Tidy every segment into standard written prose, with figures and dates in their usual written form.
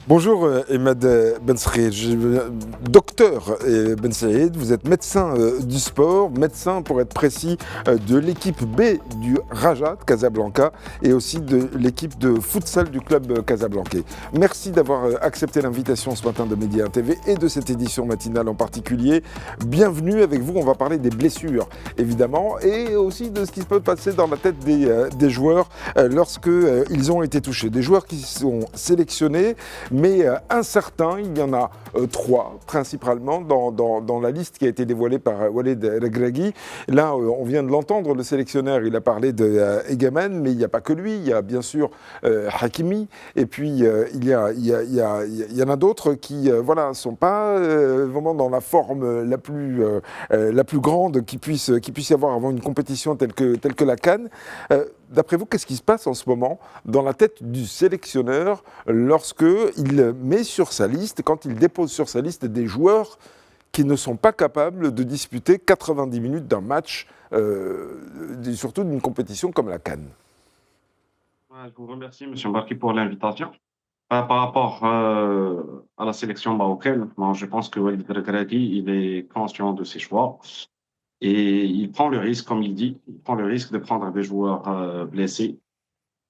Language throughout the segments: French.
Bonjour Emad Ben Saïd, docteur Ben Saïd, vous êtes médecin du sport, médecin pour être précis de l'équipe B du Raja de Casablanca et aussi de l'équipe de futsal du club casablancais. Merci d'avoir accepté l'invitation ce matin de Média TV et de cette édition matinale en particulier. Bienvenue avec vous, on va parler des blessures évidemment et aussi de ce qui peut passer dans la tête des joueurs lorsque ils ont été touchés. Des joueurs qui sont sélectionnés mais incertains. Il y en a trois principalement dans la liste qui a été dévoilée par Walid Regragui. Là, on vient de l'entendre, le sélectionneur, il a parlé de Egaman, mais il n'y a pas que lui. Il y a bien sûr Hakimi, et puis il y en a d'autres qui voilà, sont pas vraiment dans la forme la plus grande qui puisse y avoir avant une compétition telle que la CAN. D'après vous, qu'est-ce qui se passe en ce moment dans la tête du sélectionneur lorsque il met sur sa liste, quand il dépose sur sa liste des joueurs qui ne sont pas capables de disputer 90 minutes d'un match, surtout d'une compétition comme la CAN? Ouais, je vous remercie, Monsieur Mbarki, pour l'invitation. Par rapport à la sélection marocaine, moi, je pense que Walid Regragui, il est conscient de ses choix et il prend le risque, comme il dit, il prend le risque de prendre des joueurs blessés.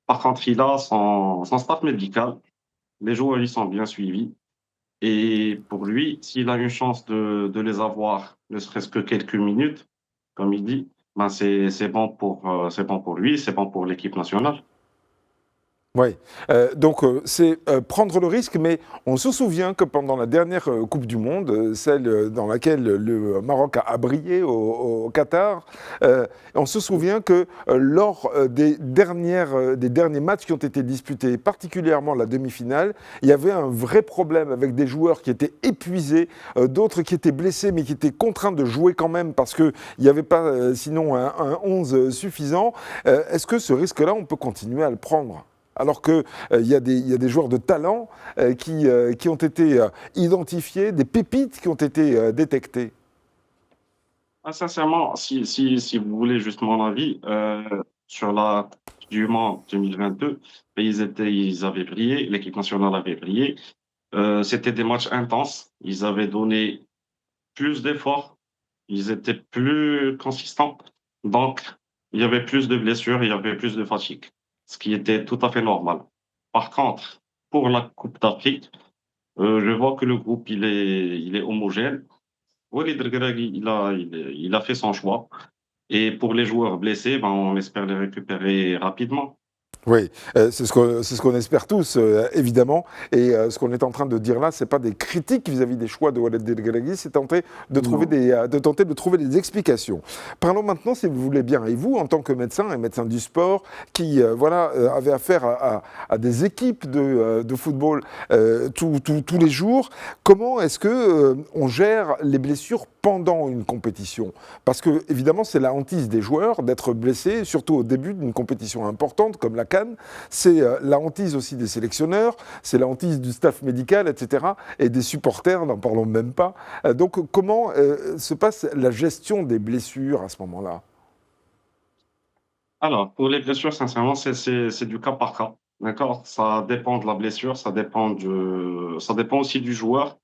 Par contre, il a son staff médical, les joueurs ils sont bien suivis et pour lui, s'il a une chance de les avoir, ne serait-ce que quelques minutes, comme il dit, ben c'est bon pour lui, c'est bon pour l'équipe nationale. Oui, donc c'est prendre le risque, mais on se souvient que pendant la dernière Coupe du Monde, celle dans laquelle le Maroc a brillé au Qatar, on se souvient que lors des derniers matchs qui ont été disputés, particulièrement la demi-finale, il y avait un vrai problème avec des joueurs qui étaient épuisés, d'autres qui étaient blessés, mais qui étaient contraints de jouer quand même parce qu'il n'y avait pas sinon un 11 suffisant. Est-ce que ce risque-là, on peut continuer à le prendre alors qu'il y a des joueurs de talent qui ont été identifiés, des pépites qui ont été détectées? Ah, sincèrement, si vous voulez juste mon avis, sur la Coupe du Monde 2022, ils avaient brillé, l'équipe nationale avait brillé. C'était des matchs intenses. Ils avaient donné plus d'efforts. Ils étaient plus consistants. Donc, il y avait plus de blessures, il y avait plus de fatigue, ce qui était tout à fait normal. Par contre, pour la Coupe d'Afrique, je vois que le groupe, il est homogène. Walid Regragui, il a fait son choix. Et pour les joueurs blessés, ben, on espère les récupérer rapidement. Oui, c'est ce qu'on espère tous, évidemment. Et ce qu'on est en train de dire là, c'est pas des critiques vis-à-vis des choix de Walid Regragui, c'est Non. tenter de trouver des explications. Parlons maintenant, si vous voulez bien, et vous, en tant que médecin et médecin du sport, qui voilà, avez affaire à des équipes de football tous les jours, comment est-ce que on gère les blessures pendant une compétition? Parce que, évidemment, c'est la hantise des joueurs d'être blessés, surtout au début d'une compétition importante comme la CAN. C'est la hantise aussi des sélectionneurs, c'est la hantise du staff médical, etc. Et des supporters, n'en parlons même pas. Donc, comment se passe la gestion des blessures à ce moment-là? Alors, pour les blessures, sincèrement, c'est du cas par cas. D'accord? Ça dépend de la blessure, ça dépend aussi du joueur.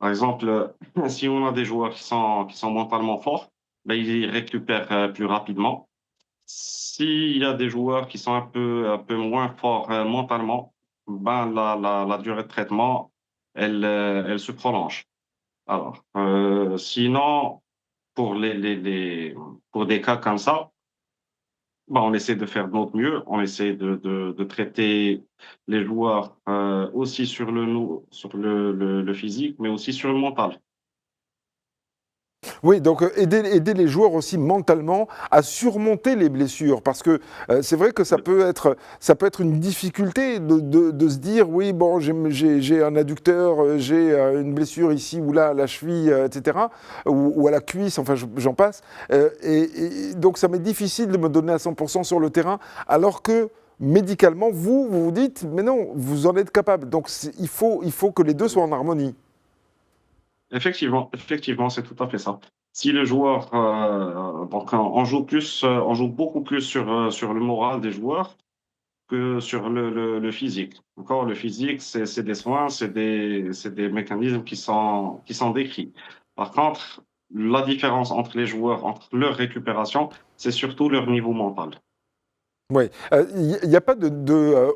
Par exemple, si on a des joueurs qui sont mentalement forts, ben, ils récupèrent plus rapidement. S'il y a des joueurs qui sont un peu moins forts mentalement, ben, la durée de traitement, elle se prolonge. Alors, sinon, pour pour des cas comme ça, bah, on essaie de faire de notre mieux. On essaie de traiter les joueurs aussi sur sur le physique, mais aussi sur le mental. Oui, donc aider les joueurs aussi mentalement à surmonter les blessures, parce que c'est vrai que Oui, ça peut être une difficulté de se dire, oui, bon, j'ai un adducteur, j'ai une blessure ici ou là à la cheville, etc., ou à la cuisse, enfin j'en passe, et donc ça m'est difficile de me donner à 100% sur le terrain, alors que médicalement, vous vous dites, mais non, vous en êtes capable, donc il faut que les deux oui. soient en harmonie. Effectivement, c'est tout à fait ça. Si le joueur, donc on joue beaucoup plus sur le moral des joueurs. que sur le physique. Encore, le physique, c'est des soins, c'est des mécanismes qui sont décrits. Par contre, la différence entre les joueurs, entre leur récupération, c'est surtout leur niveau mental. Oui. Il n'y a pas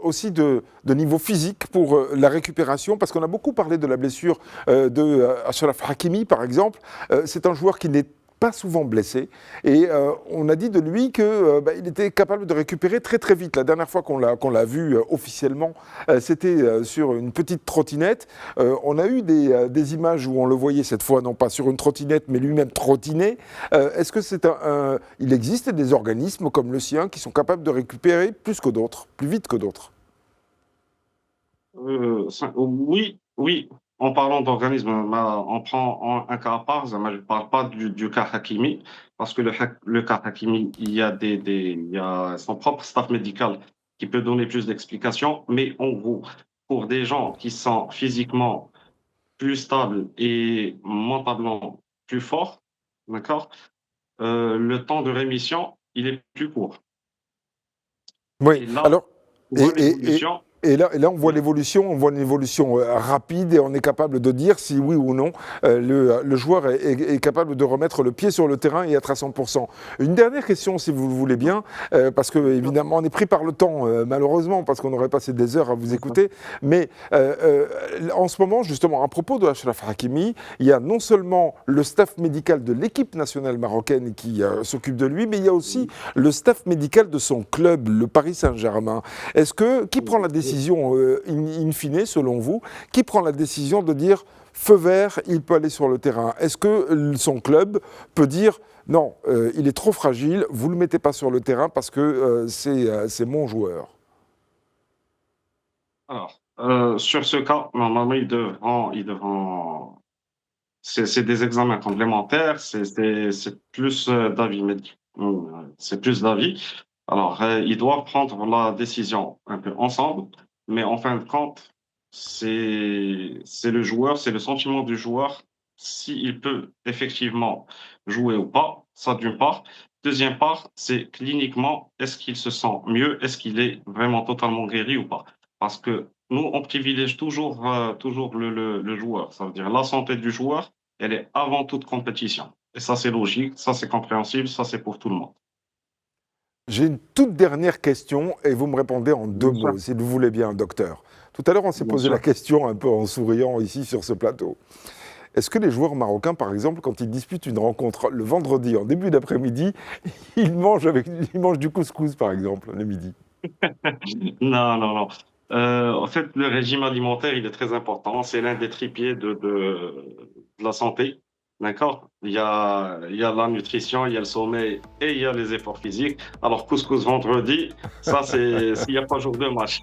aussi de niveau physique pour la récupération, parce qu'on a beaucoup parlé de la blessure de Achraf Hakimi, par exemple. C'est un joueur qui n'est pas souvent blessé, et on a dit de lui qu'il était capable de récupérer très très vite. La dernière fois qu'on l'a vu officiellement, c'était sur une petite trottinette. On a eu des images où on le voyait cette fois, non pas sur une trottinette, mais lui-même trottiné. Est-ce que il existe des organismes comme le sien qui sont capables de récupérer plus que d'autres, plus vite que d'autres? Oui, oui. En parlant d'organisme, on prend un cas à part. Je ne parle pas du cas Hakimi, parce que le cas Hakimi, il y a son propre staff médical qui peut donner plus d'explications. Mais en gros, pour des gens qui sont physiquement plus stables et mentalement plus forts, d'accord, le temps de rémission, il est plus court. Oui, Et là, alors, on et, voit et, et, l'évolution. et là, on voit une évolution rapide et on est capable de dire si oui ou non le joueur est capable de remettre le pied sur le terrain et être à 100%. Une dernière question, si vous le voulez bien, parce que évidemment on est pris par le temps, malheureusement, parce qu'on aurait passé des heures à vous écouter, mais en ce moment, justement, à propos de Achraf Hakimi, il y a non seulement le staff médical de l'équipe nationale marocaine qui s'occupe de lui, mais il y a aussi le staff médical de son club, le Paris Saint-Germain. Qui prend la décision, in fine, selon vous, qui prend la décision de dire feu vert, il peut aller sur le terrain? Est-ce que son club peut dire non, il est trop fragile, vous ne le mettez pas sur le terrain parce que c'est mon joueur? Alors, sur ce cas, normalement, ils devront, c'est des examens complémentaires, c'est plus d'avis médicaux, c'est plus d'avis. Alors, ils doivent prendre la décision un peu ensemble, mais en fin de compte, c'est le joueur, c'est le sentiment du joueur, s'il peut effectivement jouer ou pas, ça d'une part. Deuxième part, c'est cliniquement, est-ce qu'il se sent mieux, est-ce qu'il est vraiment totalement guéri ou pas? Parce que nous, on privilège toujours le joueur. Ça veut dire la santé du joueur, elle est avant toute compétition. Et ça, c'est logique, ça, c'est compréhensible, ça, c'est pour tout le monde. J'ai une toute dernière question et vous me répondez en deux Bien sûr. mots, si vous voulez bien, docteur. Tout à l'heure, on s'est Bien posé la sûr. question un peu en souriant ici sur ce plateau. Est-ce que les joueurs marocains, par exemple, quand ils disputent une rencontre le vendredi en début d'après-midi, ils mangent du couscous, par exemple, le midi? Non, non, non. En fait, le régime alimentaire, il est très important. C'est l'un des trépieds de la santé. D'accord? Il y a la nutrition, il y a le sommeil et il y a les efforts physiques. Alors, couscous vendredi, ça, c'est s'il n'y a pas jour de match.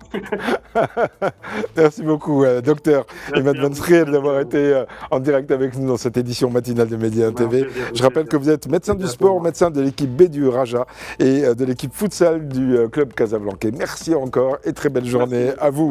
Merci beaucoup, docteur Imad Merci à vous. Bensriel, Merci à d'avoir vous. été en direct avec nous dans cette édition matinale de Média Ouais, un TV. plaisir, Je un rappelle que plaisir. vous êtes médecin du Plaisir pour sport, moi. médecin de l'équipe B du Raja et de l'équipe futsal du club Casablanca. Merci encore et très belle Merci journée beaucoup. à vous.